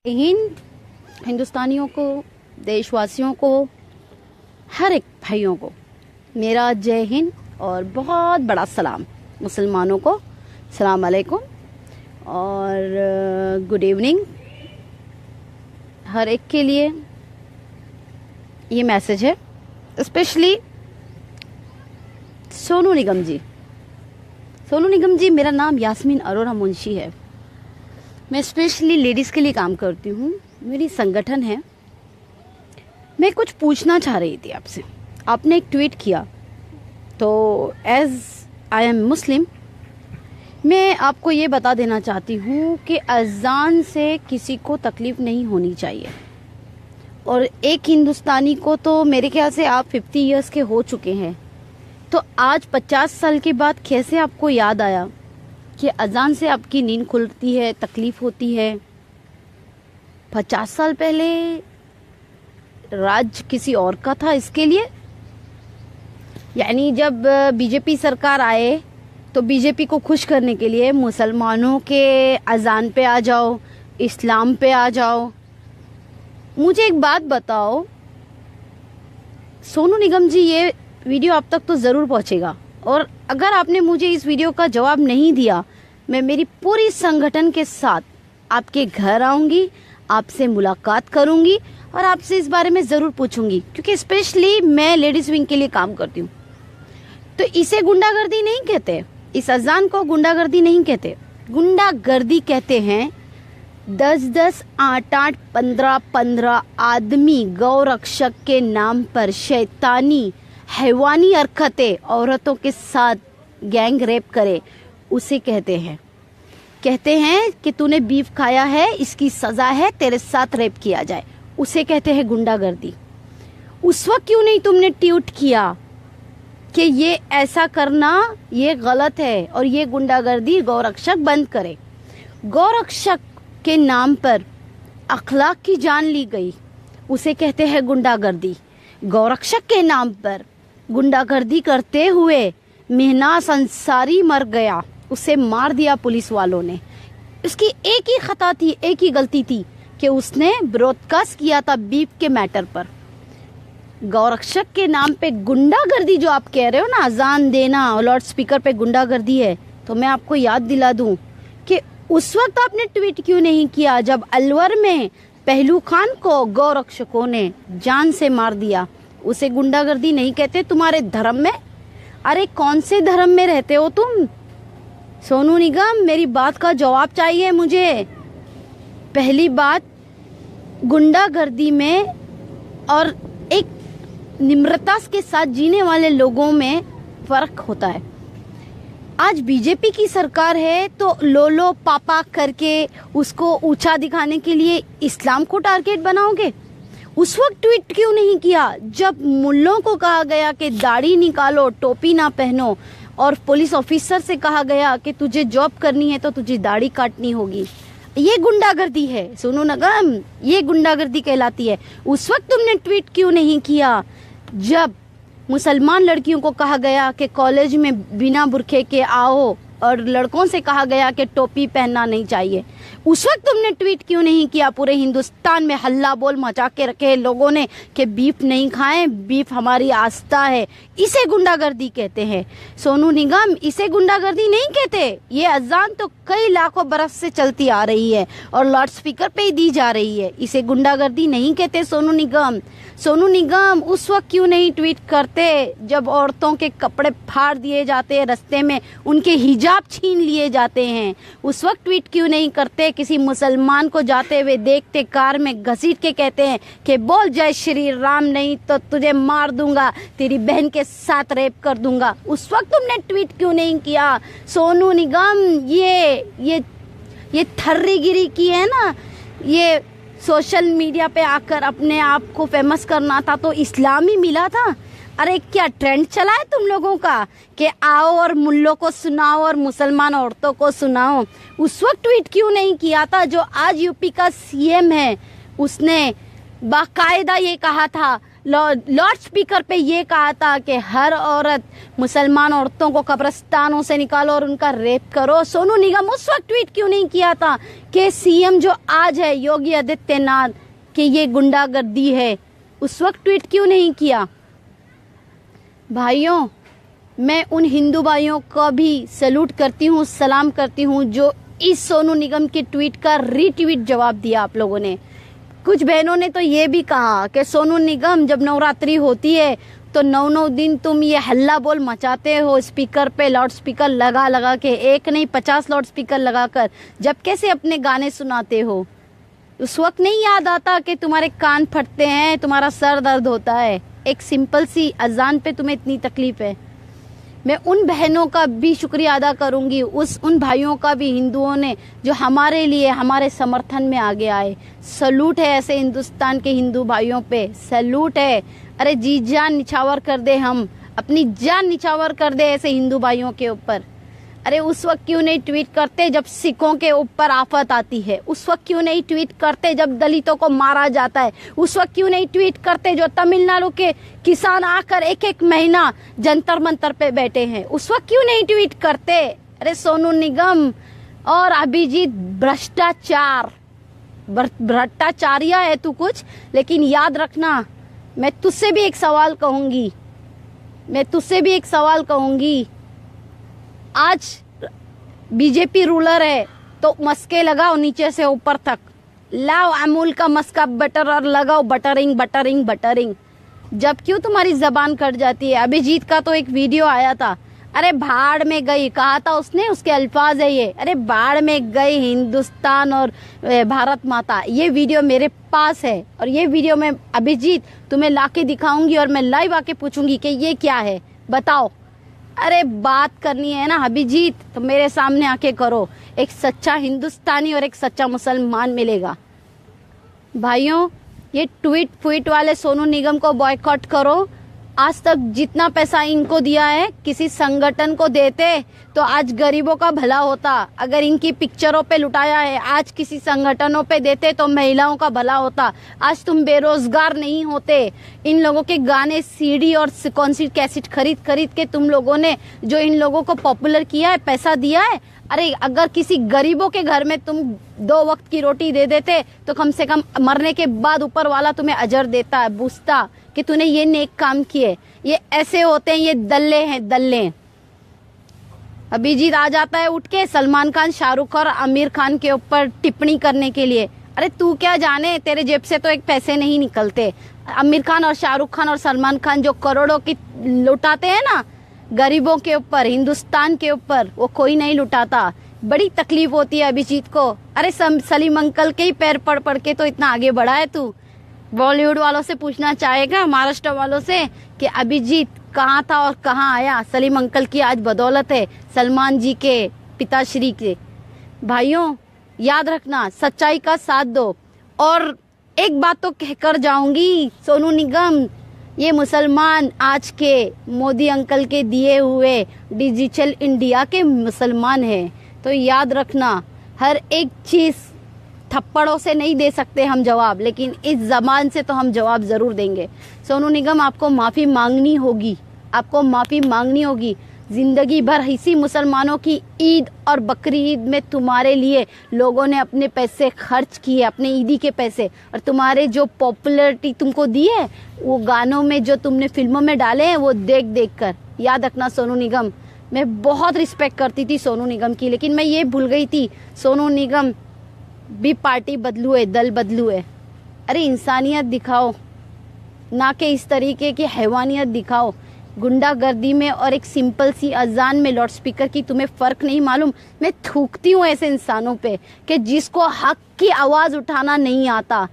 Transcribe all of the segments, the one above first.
हिंद हिंदुस्तानियों को, देशवासियों को, हर एक भाइयों को मेरा जय हिंद और बहुत बड़ा सलाम। मुसलमानों को सलाम अलैकुम और गुड इवनिंग। हर एक के लिए ये मैसेज है, स्पेशली सोनू निगम जी। सोनू निगम जी, मेरा नाम यास्मीन अरोरा मुंशी है। मैं स्पेशली लेडीज़ के लिए काम करती हूँ, मेरी संगठन है। मैं कुछ पूछना चाह रही थी आपसे। आपने एक ट्वीट किया, तो एज आई एम मुस्लिम मैं आपको ये बता देना चाहती हूँ कि अजान से किसी को तकलीफ़ नहीं होनी चाहिए। और एक हिंदुस्तानी को तो मेरे ख्याल से आप 50 इयर्स के हो चुके हैं, तो आज 50 साल के बाद कैसे आपको याद आया कि अजान से आपकी नींद खुलती है, तकलीफ़ होती है। 50 साल पहले राज किसी और का था इसके लिए। यानी जब बीजेपी सरकार आए तो बीजेपी को खुश करने के लिए मुसलमानों के अजान पे आ जाओ, इस्लाम पे आ जाओ। मुझे एक बात बताओ सोनू निगम जी, ये वीडियो आप तक तो ज़रूर पहुंचेगा, और अगर आपने मुझे इस वीडियो का जवाब नहीं दिया, मैं मेरी पूरी संगठन के साथ आपके घर आऊंगी, आपसे मुलाकात करूंगी और आपसे इस बारे में ज़रूर पूछूंगी, क्योंकि स्पेशली मैं लेडीज़ विंग के लिए काम करती हूँ। तो इसे गुंडागर्दी नहीं कहते, इस अजान को गुंडागर्दी नहीं कहते। गुंडागर्दी कहते हैं 10-10, 8-8, 15-15 आदमी गौरक्षक के नाम पर शैतानी हैवानी हरकतें औरतों के साथ गैंग रेप करे, उसे कहते हैं कि तूने बीफ खाया है, इसकी सजा है, तेरे साथ रेप किया जाए, उसे कहते हैं गुंडागर्दी। उस वक्त क्यों नहीं तुमने ट्वीट किया कि ये ऐसा करना ये गलत है और ये गुंडागर्दी गौरक्षक बंद करे। गौरक्षक के नाम पर अखलाक की जान ली गई, उसे कहते हैं गुंडागर्दी। गौरक्षक के नाम पर गुंडागर्दी करते हुए मेहनाज अंसारी मर गया, उसे मार दिया पुलिस वालों ने। उसकी एक ही खता थी, एक ही गलती थी कि उसने ब्रॉडकास्ट किया था बीफ के मैटर पर। गौरक्षक के नाम पे गुंडागर्दी जो आप कह रहे हो ना, अजान देना और लाउड स्पीकर पे गुंडागर्दी है, तो मैं आपको याद दिला दूं कि उस वक्त आपने ट्वीट क्यों नहीं किया जब अलवर में पहलू खान को गौरक्षकों ने जान से मार दिया। उसे गुंडागर्दी नहीं कहते तुम्हारे धर्म में। अरे कौन से धर्म में रहते हो तुम? सोनू निगम, मेरी बात का जवाब चाहिए मुझे। पहली बात, गुंडागर्दी में और एक निम्रता के साथ जीने वाले लोगों में फर्क होता है। आज बीजेपी की सरकार है तो लोलो पापा करके उसको ऊंचा दिखाने के लिए इस्लाम को टारगेट बनाओगे। उस वक्त ट्वीट क्यों नहीं किया जब मुल्लों को कहा गया कि दाढ़ी निकालो, टोपी ना पहनो, और पुलिस ऑफिसर से कहा गया कि तुझे जॉब करनी है तो तुझे दाढ़ी काटनी होगी। ये गुंडागर्दी है सोनू निगम, ये गुंडागर्दी कहलाती है। उस वक्त तुमने ट्वीट क्यों नहीं किया जब मुसलमान लड़कियों को कहा गया कि कॉलेज में बिना बुरखे के आओ और लड़कों से कहा गया कि टोपी पहनना नहीं चाहिए? उस वक्त तुमने ट्वीट क्यों नहीं किया? पूरे हिंदुस्तान में हल्ला बोल मचा के रखे लोगों ने कि बीफ नहीं खाएं, बीफ हमारी आस्था है। इसे गुंडागर्दी कहते हैं सोनू निगम, इसे गुंडागर्दी नहीं कहते। ये अजान तो कई लाखों बरस से चलती आ रही है और लाउड स्पीकर पे ही दी जा रही है, इसे गुंडागर्दी नहीं कहते सोनू निगम। सोनू निगम, उस वक्त क्यों नहीं ट्वीट करते जब औरतों के कपड़े फाड़ दिए जाते हैं, रास्ते में उनके हिजाब छीन लिए जाते हैं? उस वक्त ट्वीट क्यों नहीं करते? किसी मुसलमान को जाते हुए देखते कार में घसीट के कहते हैं कि बोल जय श्री राम, नहीं तो तुझे मार दूंगा, तेरी बहन के साथ रेप कर दूंगा। उस वक्त तुमने ट्वीट क्यों नहीं किया सोनू निगम? ये थर्रीगिरी की है ना, ये सोशल मीडिया पे आकर अपने आप को फेमस करना था तो इस्लाम ही मिला था। अरे क्या ट्रेंड चला है तुम लोगों का कि आओ और मुल्लों को सुनाओ और मुसलमान औरतों को सुनाओ? उस वक्त ट्वीट क्यों नहीं किया था जो आज यूपी का सीएम है? उसने बाकायदा ये कहा था लाउड स्पीकर पे ये कहा था कि हर औरत मुसलमान औरतों को कब्रिस्तानों से निकालो और उनका रेप करो। सोनू निगम उस वक्त ट्वीट क्यों नहीं किया था कि सीएम जो आज है योगी आदित्यनाथ कि ये गुंडागर्दी है? उस वक्त ट्वीट क्यों नहीं किया? भाइयों, मैं उन हिंदू भाइयों को भी सैल्यूट करती हूँ, सलाम करती हूँ जो इस सोनू निगम के ट्वीट का रीट्वीट जवाब दिया आप लोगों ने। कुछ बहनों ने तो ये भी कहा कि सोनू निगम जब नवरात्रि होती है तो 9 दिन तुम ये हल्ला बोल मचाते हो स्पीकर पे, लाउड स्पीकर लगा लगा के, एक नहीं 50 लाउड स्पीकर लगाकर, जब कैसे अपने गाने सुनाते हो। उस वक्त नहीं याद आता कि तुम्हारे कान फटते हैं, तुम्हारा सर दर्द होता है, एक सिंपल सी अजान पे तुम्हें इतनी तकलीफ है। मैं उन बहनों का भी शुक्रिया अदा करूंगी, उन भाइयों का भी, हिंदुओं ने जो हमारे लिए, हमारे समर्थन में आगे आए। सैल्यूट है ऐसे हिंदुस्तान के हिंदू भाइयों पे, सैल्यूट है। अरे जी जान निछावर कर दे, हम अपनी जान निछावर कर दे ऐसे हिंदू भाइयों के ऊपर। अरे उस वक्त क्यों नहीं ट्वीट करते जब सिखों के ऊपर आफत आती है? उस वक्त क्यों नहीं ट्वीट करते जब दलितों को मारा जाता है? उस वक्त क्यों नहीं ट्वीट करते जो तमिलनाडु के किसान आकर एक महीना जंतर मंतर पे बैठे हैं? उस वक्त क्यों नहीं ट्वीट करते? अरे सोनू निगम और अभिजीत, भ्रष्टाचारिया है तू कुछ, लेकिन याद रखना, मैं तुझसे भी एक सवाल कहूंगी, आज बीजेपी रूलर है तो मस्के लगाओ नीचे से ऊपर तक, लाओ अमूल का मस्का बटर और लगाओ बटरिंग। जब क्यों तुम्हारी जबान कट जाती है? अभिजीत का तो एक वीडियो आया था, अरे भाड़ में गई कहा था उसने, उसके अल्फाज है ये, अरे भाड़ में गई हिंदुस्तान और भारत माता। ये वीडियो मेरे पास है और ये वीडियो मैं अभिजीत तुम्हें लाके दिखाऊंगी और मैं लाइव आके पूछूंगी कि ये क्या है, बताओ। अरे बात करनी है ना अभिजीत तो मेरे सामने आके करो, एक सच्चा हिंदुस्तानी और एक सच्चा मुसलमान मिलेगा। भाइयों, ये ट्वीट वाले सोनू निगम को बॉयकॉट करो। आज तक जितना पैसा इनको दिया है किसी संगठन को देते तो आज गरीबों का भला होता। अगर इनकी पिक्चरों पे लुटाया है आज किसी संगठनों पे देते तो महिलाओं का भला होता। आज तुम बेरोजगार नहीं होते। इन लोगों के गाने सीडी और कौन सी कैसेट खरीद के तुम लोगों ने जो इन लोगों को पॉपुलर किया है, पैसा दिया है। अरे अगर किसी गरीबों के घर में तुम 2 वक्त की रोटी दे देते तो कम से कम मरने के बाद ऊपर वाला तुम्हें अजर देता है, पूछता कि तूने ये नेक काम किए। ये ऐसे होते हैं, ये दल्ले हैं, दल्ले। अभिजीत आ जाता है उठ के सलमान खान, शाहरुख और आमिर खान के ऊपर टिप्पणी करने के लिए। अरे तू क्या जाने, तेरे जेब से तो एक पैसे नहीं निकलते। आमिर खान और शाहरुख खान और सलमान खान जो करोड़ों की लुटाते हैं ना गरीबों के ऊपर, हिंदुस्तान के ऊपर, वो कोई नहीं लुटाता। बड़ी तकलीफ होती है अभिजीत को। अरे सलीम अंकल के ही पैर पड़ के तो इतना आगे बढ़ा है तू। बॉलीवुड वालों से पूछना चाहेगा, महाराष्ट्र वालों से, कि अभिजीत कहाँ था और कहाँ आया? सलीम अंकल की आज बदौलत है, सलमान जी के पिताश्री के। भाइयों याद रखना, सच्चाई का साथ दो। और एक बात तो कहकर जाऊंगी, सोनू निगम, ये मुसलमान आज के मोदी अंकल के दिए हुए डिजिटल इंडिया के मुसलमान हैं। तो याद रखना, हर एक चीज थप्पड़ों से नहीं दे सकते हम जवाब, लेकिन इस जबान से तो हम जवाब जरूर देंगे। सोनू निगम, आपको माफी मांगनी होगी, आपको माफी मांगनी होगी। जिंदगी भर इसी मुसलमानों की ईद और बकरी ईद में तुम्हारे लिए लोगों ने अपने पैसे खर्च किए, अपने ईदी के पैसे, और तुम्हारे जो पॉपुलैरिटी तुमको दी है वो गानों में जो तुमने फिल्मों में डाले हैं वो देख कर। याद रखना सोनू निगम, मैं बहुत रिस्पेक्ट करती थी सोनू निगम की, लेकिन मैं ये भूल गई थी सोनू निगम भी पार्टी बदलू है, दल बदलू है। अरे इंसानियत दिखाओ, ना कि इस तरीके की हैवानियत दिखाओ। गुंडागर्दी में और एक सिंपल सी अजान में लाउड स्पीकर की तुम्हें फर्क नहीं मालूम। मैं थूकती हूँ ऐसे इंसानों पे कि जिसको हक की आवाज उठाना नहीं आता।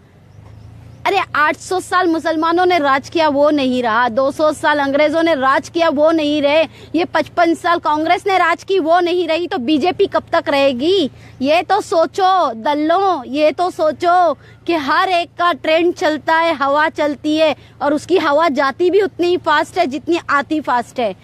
अरे 800 साल मुसलमानों ने राज किया वो नहीं रहा, 200 साल अंग्रेजों ने राज किया वो नहीं रहे, ये 55 साल कांग्रेस ने राज की वो नहीं रही, तो बीजेपी कब तक रहेगी? ये तो सोचो दल्लों, ये तो सोचो कि हर एक का ट्रेंड चलता है, हवा चलती है, और उसकी हवा जाती भी उतनी ही फास्ट है जितनी आती फास्ट है।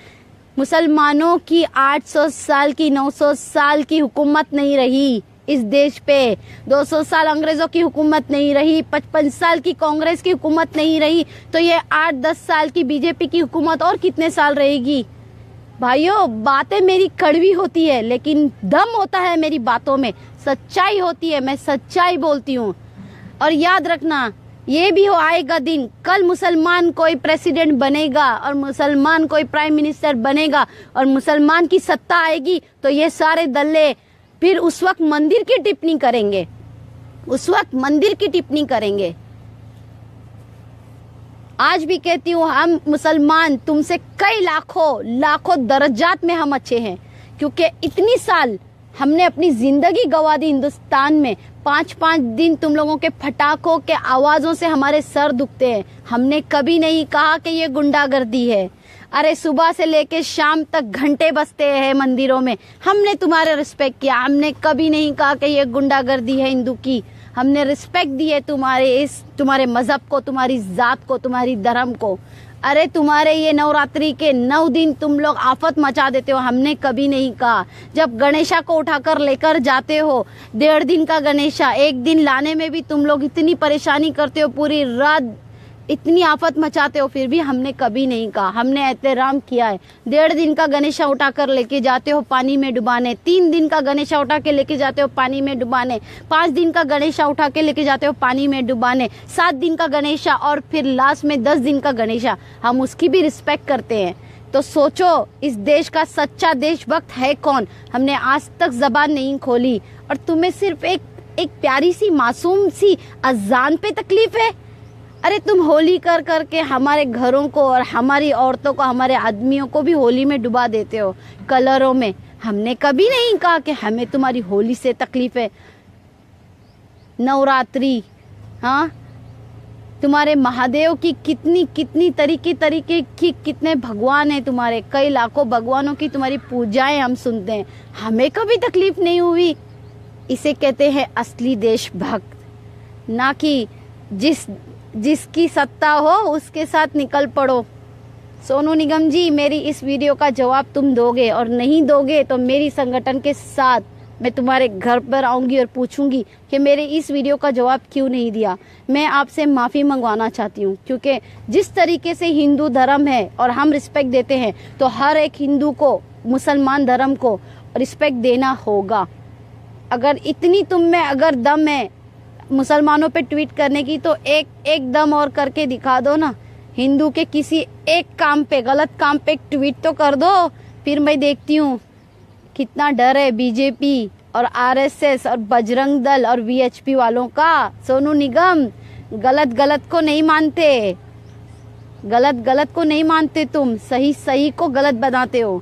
मुसलमानों की 800 साल की 900 साल की हुकूमत नहीं रही, इस देश पे। 200 साल अंग्रेजों की हुकूमत नहीं रही, 55 साल की कांग्रेस की हुकूमत नहीं रही, तो ये 8-10 साल की बीजेपी की हुकूमत और कितने साल रहेगी। भाइयों, बातें मेरी कड़वी होती है लेकिन दम होता है मेरी बातों में, सच्चाई होती है, मैं सच्चाई बोलती हूँ। और याद रखना, ये भी हो आएगा दिन, कल मुसलमान कोई प्रेसिडेंट बनेगा और मुसलमान कोई प्राइम मिनिस्टर बनेगा और मुसलमान की सत्ता आएगी, तो ये सारे दल्ले फिर उस वक्त मंदिर की टिप्पणी करेंगे, उस वक्त मंदिर की टिप्पणी करेंगे। आज भी कहती हूँ, हम मुसलमान तुमसे कई लाखों दर्जात में हम अच्छे हैं, क्योंकि इतनी साल हमने अपनी जिंदगी गवा दी हिंदुस्तान में। 5-5 दिन तुम लोगों के फटाकों के आवाजों से हमारे सर दुखते हैं। हमने कभी नहीं कहा कि ये गुंडागर्दी है। अरे सुबह से लेके शाम तक घंटे बजते हैं मंदिरों में, हमने तुम्हारे रिस्पेक्ट किया। हमने कभी नहीं कहा कि ये गुंडागर्दी है हिंदू की। हमने रिस्पेक्ट दी है तुम्हारे मजहब को, तुम्हारी जात को, तुम्हारी धर्म को। अरे तुम्हारे ये नवरात्रि के 9 दिन तुम लोग आफत मचा देते हो, हमने कभी नहीं कहा। जब गणेशा को उठाकर लेकर जाते हो, 1.5 दिन का गणेशा, 1 दिन लाने में भी तुम लोग इतनी परेशानी करते हो, पूरी रात इतनी आफत मचाते हो, फिर भी हमने कभी नहीं कहा। हमने एहतराम किया है। 1.5 दिन का गणेशा उठाकर लेके जाते हो पानी में डुबाने, 3 दिन का गणेशा उठा के लेके जाते हो पानी में डुबाने, 5 दिन का गणेशा उठा के लेके जाते हो पानी में डुबाने, 7 दिन का गणेशा और फिर लास्ट में 10 दिन का गणेशा, हम उसकी भी रिस्पेक्ट करते हैं। तो सोचो, इस देश का सच्चा देशभक्त है कौन? हमने आज तक जबान नहीं खोली और तुम्हें सिर्फ एक प्यारी सी मासूम सी अजान पे तकलीफ है। अरे तुम होली कर करके हमारे घरों को और हमारी औरतों को, हमारे आदमियों को भी होली में डुबा देते हो, कलरों में। हमने कभी नहीं कहा कि हमें तुम्हारी होली से तकलीफ है। नवरात्रि, हाँ, तुम्हारे महादेव की कितनी तरीके की कितने भगवान हैं तुम्हारे, कई लाखों भगवानों की तुम्हारी पूजाएं हम सुनते हैं, हमें कभी तकलीफ नहीं हुई। इसे कहते हैं असली देशभक्त, ना कि जिसकी सत्ता हो उसके साथ निकल पड़ो। सोनू निगम जी, मेरी इस वीडियो का जवाब तुम दोगे, और नहीं दोगे तो मेरी संगठन के साथ मैं तुम्हारे घर पर आऊंगी और पूछूंगी कि मेरे इस वीडियो का जवाब क्यों नहीं दिया। मैं आपसे माफ़ी मंगवाना चाहती हूँ, क्योंकि जिस तरीके से हिंदू धर्म है और हम रिस्पेक्ट देते हैं, तो हर एक हिंदू को, मुसलमान धर्म को रिस्पेक्ट देना होगा। अगर इतनी तुम में अगर दम है मुसलमानों पे ट्वीट करने की, तो एक दम और करके दिखा दो ना। हिंदू के किसी एक काम पे, गलत काम पे ट्वीट तो कर दो, फिर मैं देखती हूँ कितना डर है बीजेपी और आरएसएस और बजरंग दल और वीएचपी वालों का। सोनू निगम, गलत को नहीं मानते, गलत को नहीं मानते, तुम सही को गलत बनाते हो।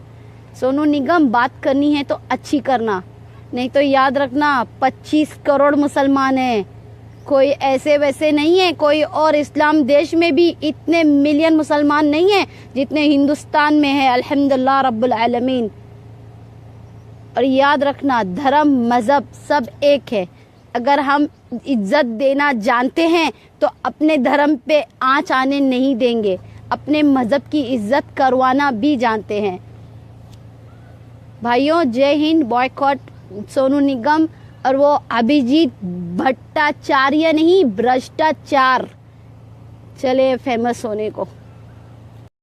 सोनू निगम, बात करनी है तो अच्छी करना, नहीं तो याद रखना 25 करोड़ मुसलमान हैं, कोई ऐसे वैसे नहीं है। कोई और इस्लाम देश में भी इतने मिलियन मुसलमान नहीं है जितने हिंदुस्तान में है, अल्हम्दुलिल्लाह रब्बुल आलमीन। और याद रखना, धर्म मजहब सब एक है। अगर हम इज्जत देना जानते हैं तो अपने धर्म पे आंच आने नहीं देंगे, अपने मजहब की इज्जत करवाना भी जानते हैं। भाइयों, जय हिंद। बॉयकॉट सोनू निगम और वो अभिजीत भट्टाचार्य नहीं, भ्रष्टाचार। चले फेमस होने को।